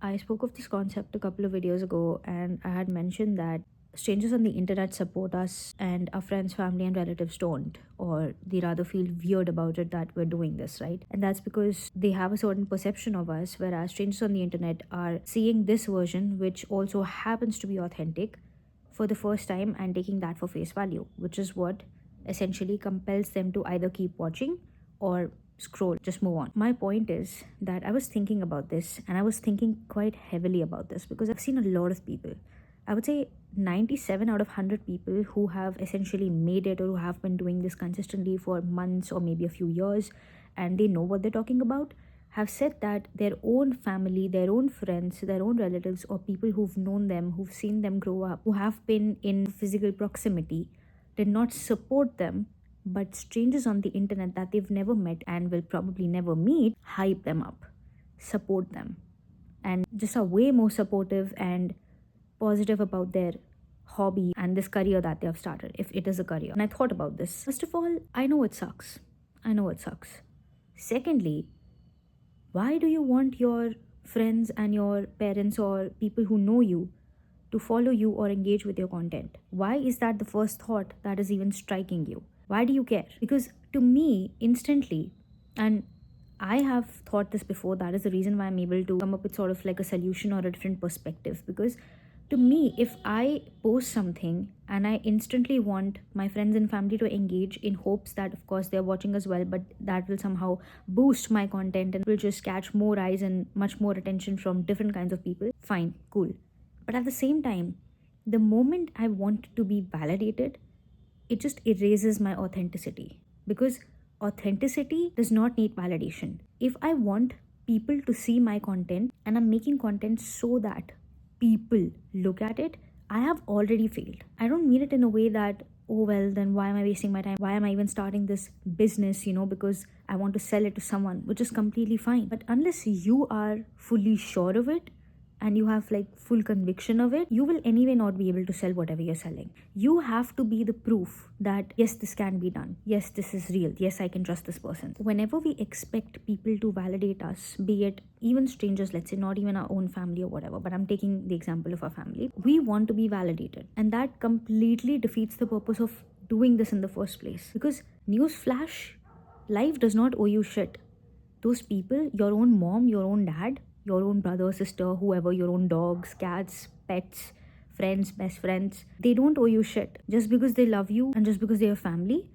I spoke of this concept a couple of videos ago, and I had mentioned that strangers on the internet support us, and our friends, family, and relatives don't, or they rather feel weird about it that we're doing this, right? And that's because they have a certain perception of us, whereas strangers on the internet are seeing this version, which also happens to be authentic, for the first time and taking that for face value, which is what essentially compels them to either keep watching or scroll, just move on. My point is that I was thinking about this, and I was thinking quite heavily about this because I've seen a lot of people. I would say 97 out of 100 people who have essentially made it or who have been doing this consistently for months or maybe a few years, and they know what they're talking about, have said that their own family, their own friends, their own relatives, or people who've known them, who've seen them grow up, who have been in physical proximity, did not support them, but strangers on the internet that they've never met and will probably never meet hype them up, support them, and just are way more supportive and positive about their hobby and this career that they have started, if it is a career. And I thought about this. First of all, I know it sucks. I know it sucks. Secondly, why do you want your friends and your parents or people who know you to follow you or engage with your content? Why is that the first thought that is even striking you? Why do you care? Because to me, instantly, and I have thought this before, that is the reason why I'm able to come up with sort of like a solution or a different perspective. Because to me, if I post something and I instantly want my friends and family to engage in hopes that, of course, they're watching as well, but that will somehow boost my content and will just catch more eyes and much more attention from different kinds of people, fine, cool. But at the same time, the moment I want to be validated, it just erases my authenticity, because authenticity does not need validation. If I want people to see my content and I'm making content so that people look at it, I have already failed. I don't mean it in a way that, oh well, then why am I wasting my time? Why am I even starting this business, because I want to sell it to someone, which is completely fine. But unless you are fully sure of it, and you have like full conviction of it, you will anyway not be able to sell whatever you're selling. You have to be the proof that yes, this can be done. Yes, this is real. Yes, I can trust this person. Whenever we expect people to validate us, be it even strangers, let's say not even our own family or whatever, but I'm taking the example of our family, we want to be validated. And that completely defeats the purpose of doing this in the first place. Because newsflash, life does not owe you shit. Those people, your own mom, your own dad, your own brother, sister, whoever, your own dogs, cats, pets, friends, best friends, they don't owe you shit. Just because they love you and just because they're family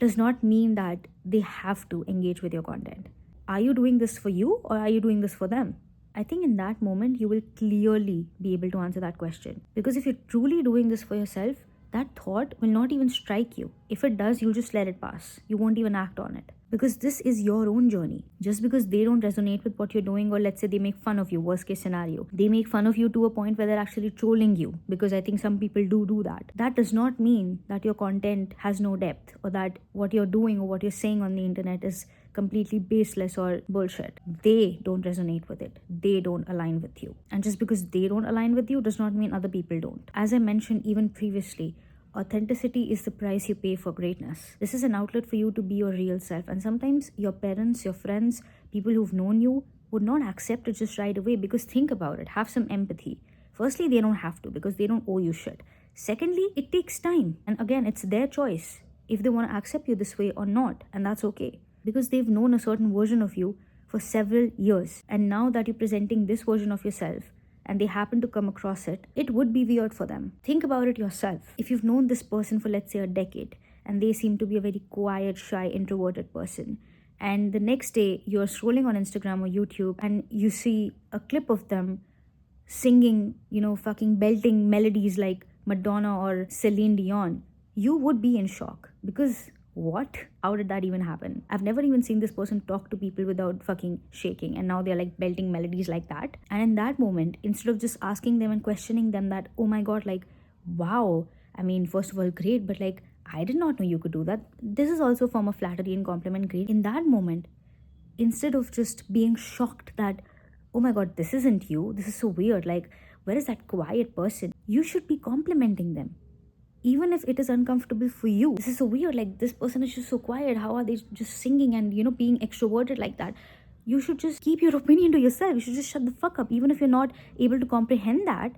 does not mean that they have to engage with your content. Are you doing this for you or are you doing this for them? I think in that moment, you will clearly be able to answer that question. Because if you're truly doing this for yourself, that thought will not even strike you. If it does, you'll just let it pass. You won't even act on it. Because this is your own journey. Just because they don't resonate with what you're doing, or let's say they make fun of you, worst case scenario, they make fun of you to a point where they're actually trolling you, because I think some people do that. That does not mean that your content has no depth, or that what you're doing or what you're saying on the internet is completely baseless or bullshit. They don't resonate with it. They don't align with you. And just because they don't align with you does not mean other people don't. As I mentioned even previously, authenticity is the price you pay for greatness. This is an outlet for you to be your real self. And sometimes your parents, your friends, people who've known you would not accept it just right away, because think about it. Have some empathy. Firstly, they don't have to, because they don't owe you shit. Secondly, it takes time. And again, it's their choice if they want to accept you this way or not. And that's okay, because they've known a certain version of you for several years. And now that you're presenting this version of yourself and they happen to come across it, it would be weird for them. Think about it yourself. If you've known this person for, let's say, a decade, and they seem to be a very quiet, shy, introverted person, and the next day you're scrolling on Instagram or YouTube and you see a clip of them singing, fucking belting melodies like Madonna or Celine Dion, you would be in shock. Because what? How did that even happen? I've never even seen this person talk to people without fucking shaking, and now they're like belting melodies like that. And in that moment, instead of just asking them and questioning them that, oh my god, like, wow, I mean, first of all, great, but like, I did not know you could do that. This is also a form of flattery and compliment, great. In that moment, instead of just being shocked that, oh my god, this isn't you, this is so weird, like, where is that quiet person? You should be complimenting them. Even if it is uncomfortable for you, this is so weird, like, this person is just so quiet, how are they just singing and being extroverted like that? you should just keep your opinion to yourself. You should just shut the fuck up. Even if you're not able to comprehend that,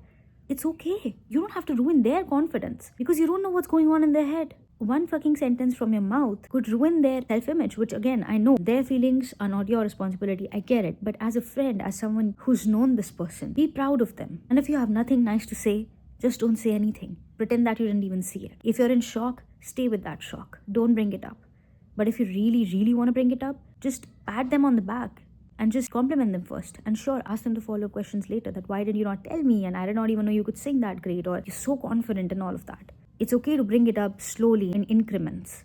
it's okay. You don't have to ruin their confidence because you don't know what's going on in their head. One fucking sentence from your mouth could ruin their self-image, which again, I know their feelings are not your responsibility. I get it. But as a friend, as someone who's known this person, be proud of them. And if you have nothing nice to say, just don't say anything. Pretend that you didn't even see it. If you're in shock, stay with that shock. Don't bring it up. But if you really, really want to bring it up, just pat them on the back and just compliment them first. And sure, ask them the follow-up questions later that why did you not tell me? And I did not even know you could sing that great, or you're so confident and all of that. It's okay to bring it up slowly in increments.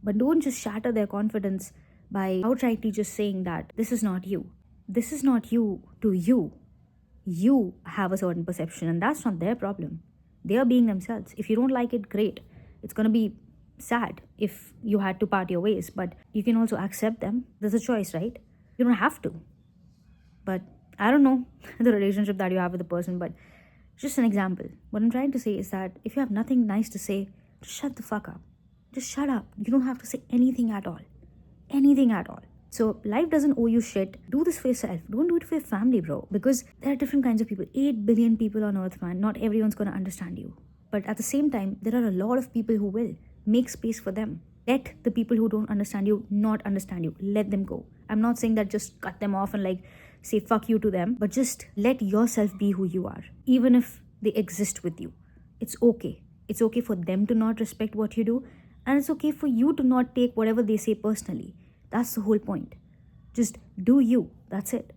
But don't just shatter their confidence by outrightly just saying that this is not you. This is not you to you. You have a certain perception and that's not their problem. They are being themselves. If you don't like it, great. It's going to be sad if you had to part your ways, but you can also accept them. There's a choice, right? You don't have to. But I don't know the relationship that you have with the person, but just an example. What I'm trying to say is that if you have nothing nice to say, just shut the fuck up. Just shut up. You don't have to say anything at all. Anything at all. So life doesn't owe you shit. Do this for yourself. Don't do it for your family, bro. Because there are different kinds of people. 8 billion people on earth, man. Not everyone's going to understand you. But at the same time, there are a lot of people who will. Make space for them. Let the people who don't understand you not understand you. Let them go. I'm not saying that just cut them off and say fuck you to them, but just let yourself be who you are. Even if they exist with you. It's okay. It's okay for them to not respect what you do. And it's okay for you to not take whatever they say personally. That's the whole point. Just do you. That's it.